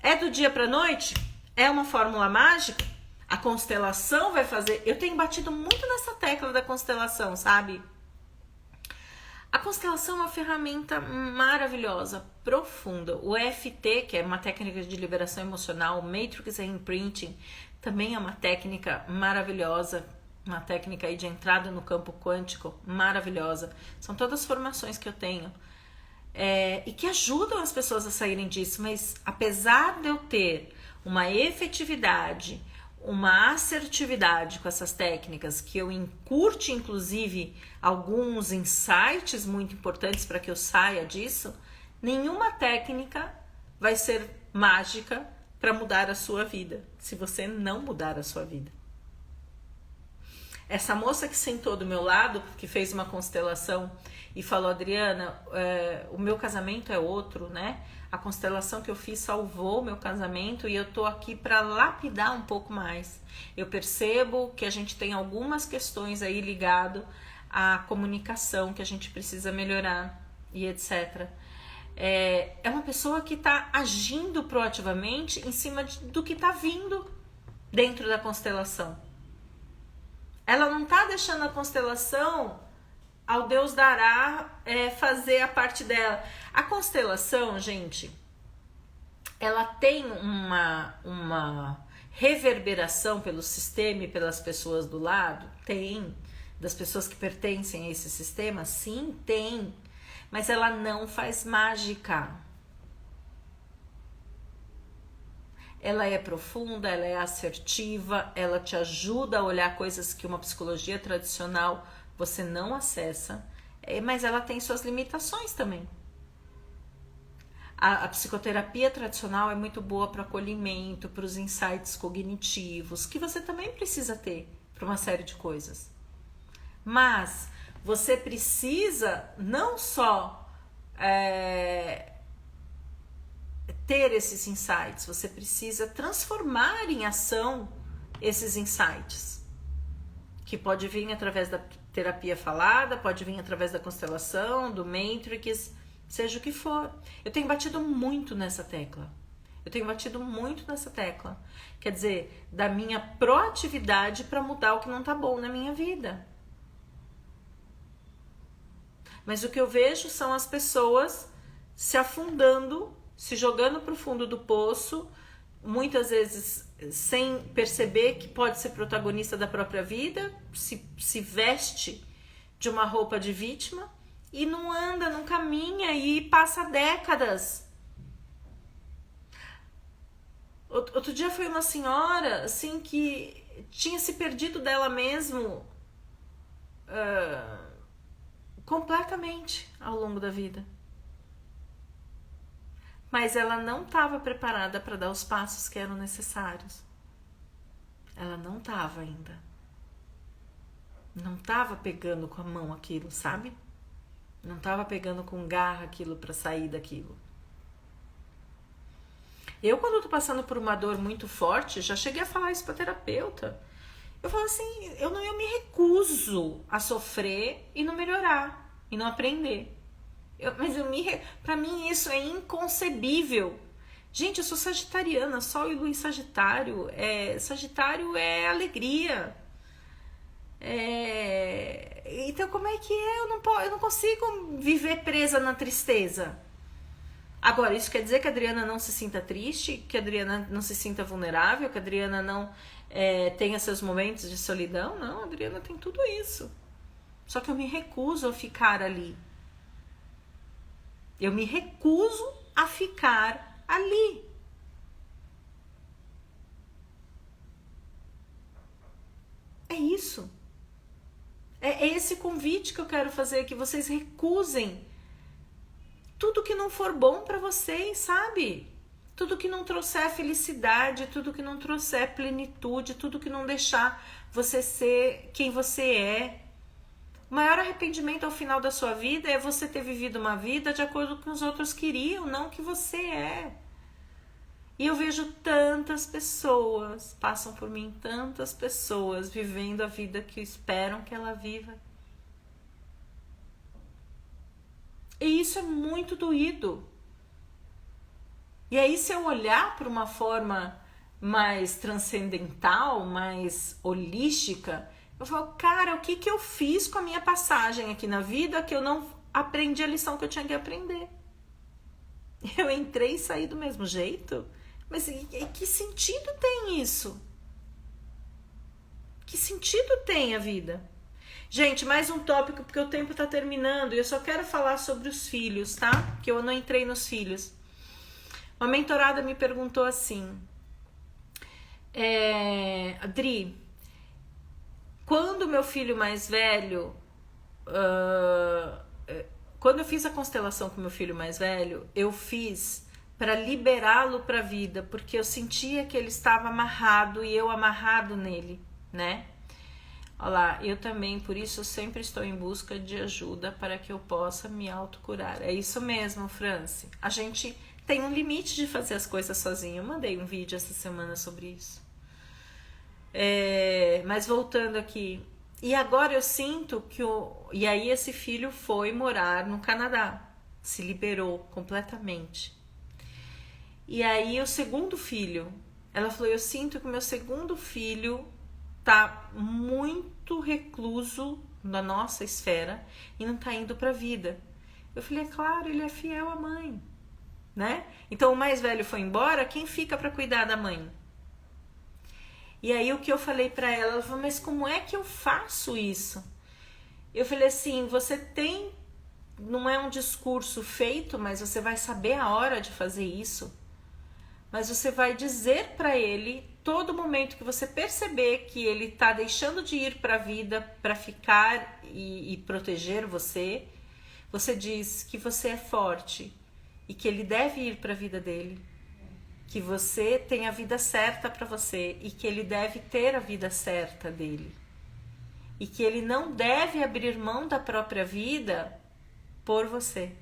É do dia para a noite? É uma fórmula mágica? A constelação vai fazer... Eu tenho batido muito nessa tecla da constelação, sabe? A constelação é uma ferramenta maravilhosa, profunda. O EFT, que é uma técnica de liberação emocional, o Matrix Imprinting, também é uma técnica maravilhosa, uma técnica aí de entrada no campo quântico maravilhosa. São todas formações que eu tenho e que ajudam as pessoas a saírem disso, mas apesar de eu ter uma efetividade, uma assertividade com essas técnicas, que eu encurte inclusive alguns insights muito importantes para que eu saia disso, nenhuma técnica vai ser mágica para mudar a sua vida, se você não mudar a sua vida. Essa moça que sentou do meu lado, que fez uma constelação e falou: Adriana, o meu casamento é outro, né? A constelação que eu fiz salvou o meu casamento e eu tô aqui para lapidar um pouco mais. Eu percebo que a gente tem algumas questões aí ligado à comunicação que a gente precisa melhorar e etc. É uma pessoa que está agindo proativamente em cima do que está vindo dentro da constelação. Ela não está deixando a constelação ao Deus dará fazer a parte dela. A constelação, gente, ela tem uma reverberação pelo sistema e pelas pessoas do lado? Tem. Das pessoas que pertencem a esse sistema? Sim, tem. Mas ela não faz mágica. Ela é profunda, ela é assertiva, ela te ajuda a olhar coisas que uma psicologia tradicional você não acessa, mas ela tem suas limitações também. A psicoterapia tradicional é muito boa para acolhimento, para os insights cognitivos, que você também precisa ter para uma série de coisas. Mas você precisa não só ter esses insights, você precisa transformar em ação esses insights, que pode vir através da terapia falada, pode vir através da constelação, do Matrix, seja o que for. Eu tenho batido muito nessa tecla. Quer dizer, da minha proatividade para mudar o que não tá bom na minha vida. Mas o que eu vejo são as pessoas se afundando, se jogando para o fundo do poço, muitas vezes sem perceber que pode ser protagonista da própria vida, se veste de uma roupa de vítima e não anda, não caminha e passa décadas. Outro dia foi uma senhora assim que tinha se perdido dela mesmo completamente ao longo da vida. Mas ela não estava preparada para dar os passos que eram necessários. Ela não estava ainda. Não estava pegando com a mão aquilo, sabe? Não estava pegando com garra aquilo para sair daquilo. Eu, quando estou passando por uma dor muito forte, já cheguei a falar isso para terapeuta. Eu falo assim, eu me recuso a sofrer e não melhorar, e não aprender. Pra mim isso é inconcebível. Gente, eu sou sagitariana, Sol e Lua em Sagitário. Sagitário é alegria. Então como é que é? Eu não consigo viver presa na tristeza. Agora, isso quer dizer que a Adriana não se sinta triste, que a Adriana não se sinta vulnerável, que a Adriana não tenha seus momentos de solidão? Não, a Adriana tem tudo isso. Só que eu me recuso a ficar ali. Eu me recuso a ficar ali. É isso. É esse convite que eu quero fazer, que vocês recusem tudo que não for bom para vocês, sabe? Tudo que não trouxer felicidade, tudo que não trouxer plenitude, tudo que não deixar você ser quem você é. O maior arrependimento ao final da sua vida é você ter vivido uma vida de acordo com o que os outros queriam, não o que você é. E eu vejo tantas pessoas, passam por mim tantas pessoas vivendo a vida que esperam que ela viva. E isso é muito doído. E aí, se eu olhar para uma forma mais transcendental, mais holística, eu falo, cara, o que que eu fiz com a minha passagem aqui na vida que eu não aprendi a lição que eu tinha que aprender? Eu entrei e saí do mesmo jeito? Mas que sentido tem isso? Que sentido tem a vida? Gente, mais um tópico, porque o tempo tá terminando e eu só quero falar sobre os filhos, tá? Porque eu não entrei nos filhos. Uma mentorada me perguntou assim, Adri, quando meu filho mais velho, quando eu fiz a constelação com meu filho mais velho, eu fiz para liberá-lo para a vida, porque eu sentia que ele estava amarrado e eu amarrado nele, né? Olha lá, eu também, por isso eu sempre estou em busca de ajuda para que eu possa me autocurar. É isso mesmo, Franci. A gente tem um limite de fazer as coisas sozinho. Eu mandei um vídeo essa semana sobre isso. Mas voltando aqui, e agora eu sinto que e aí esse filho foi morar no Canadá, se liberou completamente. E aí o segundo filho, ela falou, eu sinto que o meu segundo filho tá muito recluso na nossa esfera e não tá indo pra vida. Eu falei, é claro, ele é fiel à mãe, né? Então o mais velho foi embora, quem fica pra cuidar da mãe? E aí o que eu falei pra ela, ela falou, mas como é que eu faço isso? Eu falei assim, você tem, não é um discurso feito, mas você vai saber a hora de fazer isso. Mas você vai dizer para ele, todo momento que você perceber que ele está deixando de ir para a vida para ficar e proteger você, você diz que você é forte e que ele deve ir para a vida dele, que você tem a vida certa para você e que ele deve ter a vida certa dele e que ele não deve abrir mão da própria vida por você,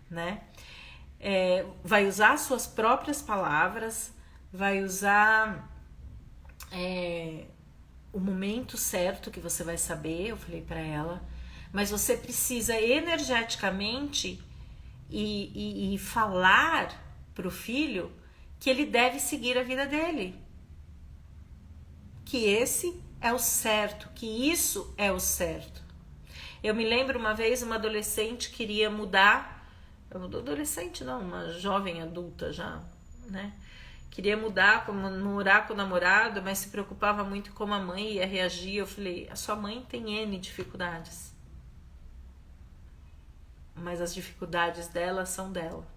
né? Vai usar suas próprias palavras, vai usar o momento certo que você vai saber, eu falei para ela, mas você precisa energeticamente e falar pro filho que ele deve seguir a vida dele, que esse é o certo, que isso é o certo. Eu me lembro uma vez uma adolescente queria mudar, adolescente não, uma jovem adulta já, né? Queria mudar, morar com o namorado, mas se preocupava muito como a mãe ia reagir. Eu falei, a sua mãe tem N dificuldades, mas as dificuldades dela são dela.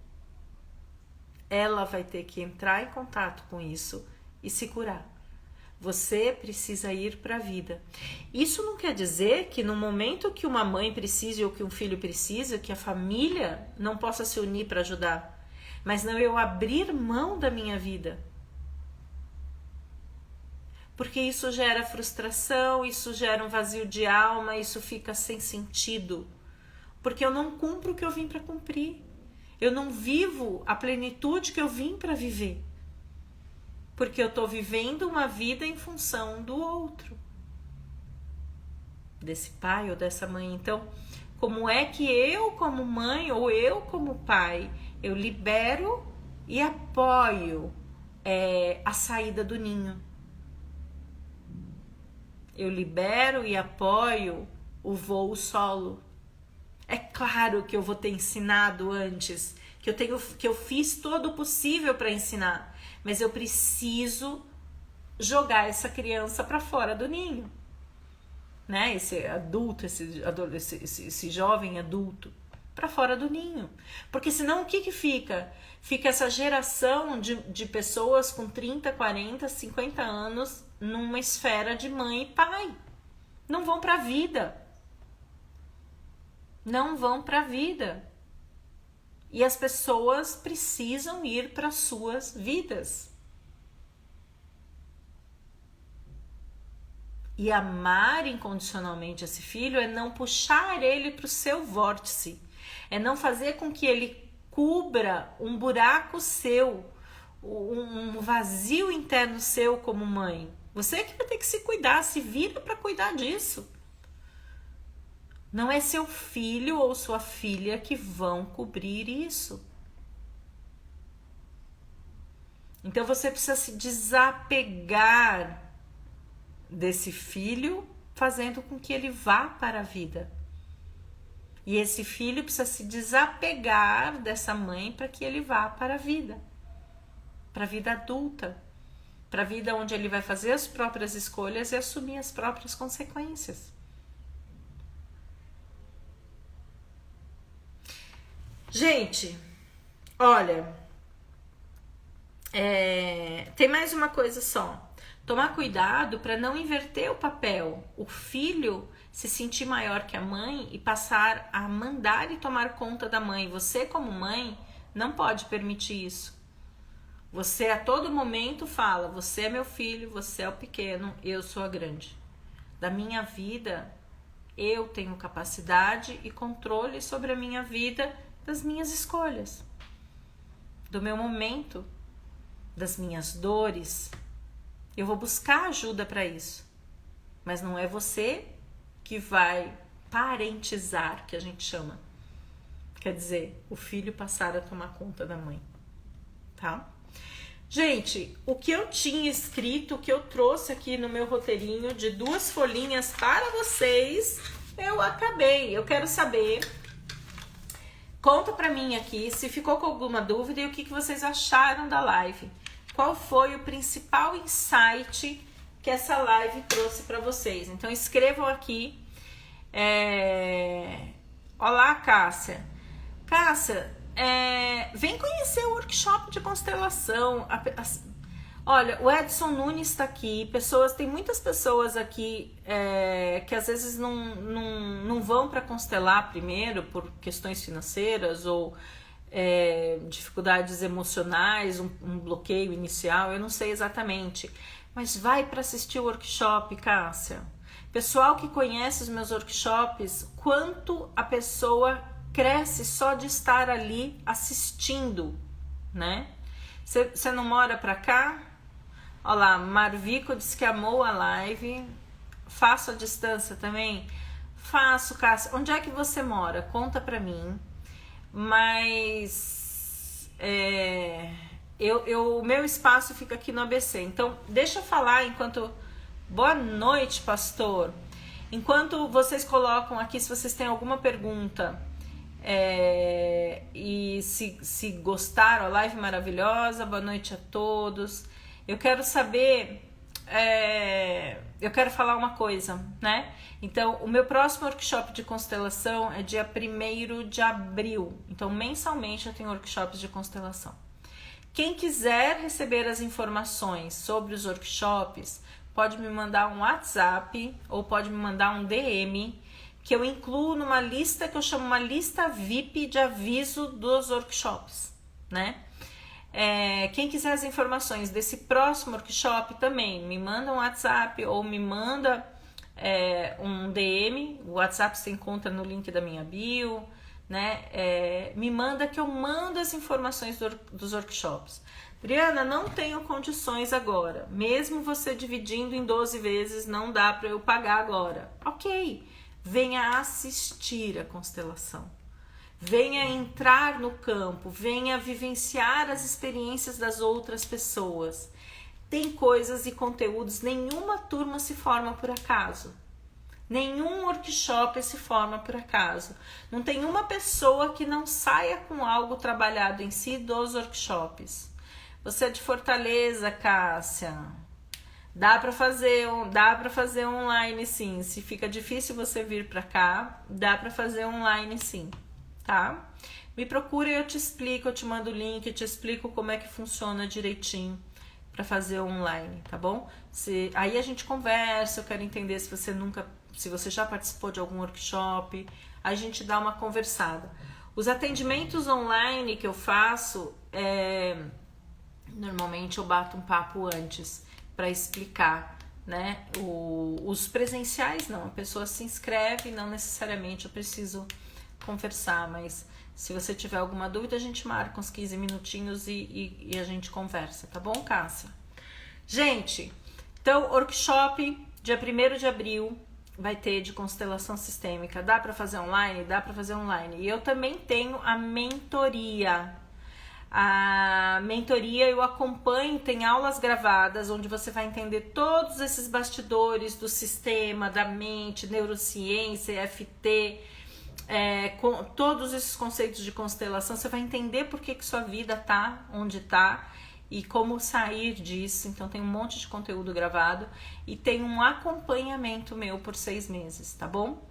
Ela vai ter que entrar em contato com isso e se curar. Você precisa ir para a vida. Isso não quer dizer que no momento que uma mãe precise ou que um filho precisa, que a família não possa se unir para ajudar. Mas não eu abrir mão da minha vida. Porque isso gera frustração, isso gera um vazio de alma, isso fica sem sentido. Porque eu não cumpro o que eu vim para cumprir. Eu não vivo a plenitude que eu vim para viver. Porque eu estou vivendo uma vida em função do outro. Desse pai ou dessa mãe. Então, como é que eu como mãe ou eu como pai, eu libero e apoio a saída do ninho? Eu libero e apoio o voo solo. É claro que eu vou ter ensinado antes, que eu fiz todo o possível para ensinar, mas eu preciso jogar essa criança para fora do ninho, né? Esse adulto, esse jovem adulto, para fora do ninho. Porque senão o que fica? Fica essa geração de pessoas com 30, 40, 50 anos numa esfera de mãe e pai. Não vão para a vida. Não vão para a vida. E as pessoas precisam ir para suas vidas. E amar incondicionalmente esse filho é não puxar ele para o seu vórtice. É não fazer com que ele cubra um buraco seu, um vazio interno seu como mãe. Você que vai ter que se cuidar, se vira para cuidar disso. Não é seu filho ou sua filha que vão cobrir isso. Então você precisa se desapegar desse filho, fazendo com que ele vá para a vida. E esse filho precisa se desapegar dessa mãe para que ele vá para a vida adulta, para a vida onde ele vai fazer as próprias escolhas e assumir as próprias consequências. Gente, olha, tem mais uma coisa só. Tomar cuidado para não inverter o papel. O filho se sentir maior que a mãe e passar a mandar e tomar conta da mãe. Você, como mãe, não pode permitir isso. Você a todo momento fala: você é meu filho, você é o pequeno, eu sou a grande. Da minha vida, eu tenho capacidade e controle sobre a minha vida, das minhas escolhas, do meu momento, das minhas dores. Eu vou buscar ajuda para isso. Mas não é você que vai parentizar, que a gente chama. Quer dizer, o filho passar a tomar conta da mãe. Tá? Gente, o que eu tinha escrito, o que eu trouxe aqui no meu roteirinho de 2 folhinhas para vocês, eu acabei. Eu quero saber, conta pra mim aqui se ficou com alguma dúvida e o que vocês acharam da live. Qual foi o principal insight que essa live trouxe para vocês? Então escrevam aqui. Olá, Cássia. Cássia, vem conhecer o workshop de constelação. Olha, o Edson Nunes está aqui. Tem muitas pessoas aqui que às vezes não vão para constelar primeiro por questões financeiras ou dificuldades emocionais, um bloqueio inicial, eu não sei exatamente, mas vai para assistir o workshop, Cássia. Pessoal que conhece os meus workshops, quanto a pessoa cresce só de estar ali assistindo, né? Você não mora pra cá? Olha lá, Marvico disse que amou a live. Faço a distância também? Faço, Cássia. Onde é que você mora? Conta pra mim. Mas o meu espaço fica aqui no ABC. Então, deixa eu falar enquanto... Boa noite, pastor. Enquanto vocês colocam aqui, se vocês têm alguma pergunta e se gostaram, a live maravilhosa, boa noite a todos. Eu quero saber... eu quero falar uma coisa, né? Então, o meu próximo workshop de constelação é dia 1º de abril. Então, mensalmente eu tenho workshops de constelação. Quem quiser receber as informações sobre os workshops, pode me mandar um WhatsApp ou pode me mandar um DM, que eu incluo numa lista que eu chamo uma lista VIP de aviso dos workshops, né? Quem quiser as informações desse próximo workshop também, me manda um WhatsApp ou me manda um DM. O WhatsApp você encontra no link da minha bio, né? Me manda que eu mando as informações dos workshops. Adriana, não tenho condições agora. Mesmo você dividindo em 12 vezes, não dá para eu pagar agora. Ok, venha assistir a constelação. Venha entrar no campo, venha vivenciar as experiências das outras pessoas. Tem coisas e conteúdos, nenhuma turma se forma por acaso. Nenhum workshop se forma por acaso. Não tem uma pessoa que não saia com algo trabalhado em si dos workshops. Você é de Fortaleza, Cássia. Dá para fazer online sim. Se fica difícil você vir para cá, dá para fazer online sim. tá? Me procura e eu te explico, eu te mando o link, eu te explico como é que funciona direitinho para fazer online, tá bom? Aí a gente conversa, eu quero entender se você já participou de algum workshop, a gente dá uma conversada. Os atendimentos online que eu faço, normalmente eu bato um papo antes para explicar, né? Os presenciais não, a pessoa se inscreve, não necessariamente eu preciso conversar, mas se você tiver alguma dúvida, a gente marca uns 15 minutinhos e a gente conversa, tá bom, Cássia? Gente, então, workshop, dia 1º de abril, vai ter de constelação sistêmica. Dá para fazer online? Dá para fazer online. E eu também tenho a mentoria. A mentoria eu acompanho, tem aulas gravadas, onde você vai entender todos esses bastidores do sistema, da mente, neurociência, EFT, com todos esses conceitos de constelação. Você vai entender por que sua vida tá onde tá e como sair disso. Então tem um monte de conteúdo gravado e tem um acompanhamento meu por 6 meses, tá bom?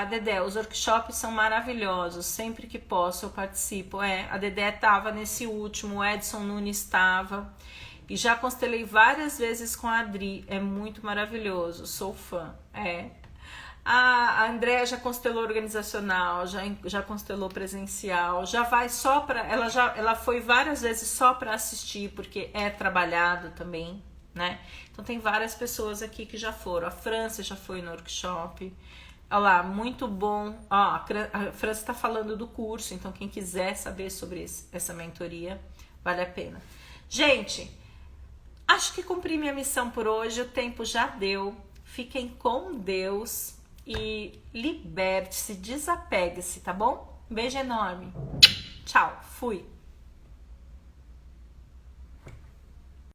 Dedé, os workshops são maravilhosos, sempre que posso eu participo. A Dedé tava nesse último, o Edson Nunes estava e já constelei várias vezes com a Adri, é muito maravilhoso, sou fã. A Andréa já constelou organizacional, já constelou presencial, já vai só para ela foi várias vezes só para assistir, porque é trabalhado também, né? Então tem várias pessoas aqui que já foram. A França já foi no workshop. Olha lá, muito bom. A França está falando do curso, então quem quiser saber sobre essa mentoria, vale a pena. Gente, acho que cumpri minha missão por hoje, o tempo já deu. Fiquem com Deus. E liberte-se, desapegue-se, tá bom? Um beijo enorme. Tchau, fui.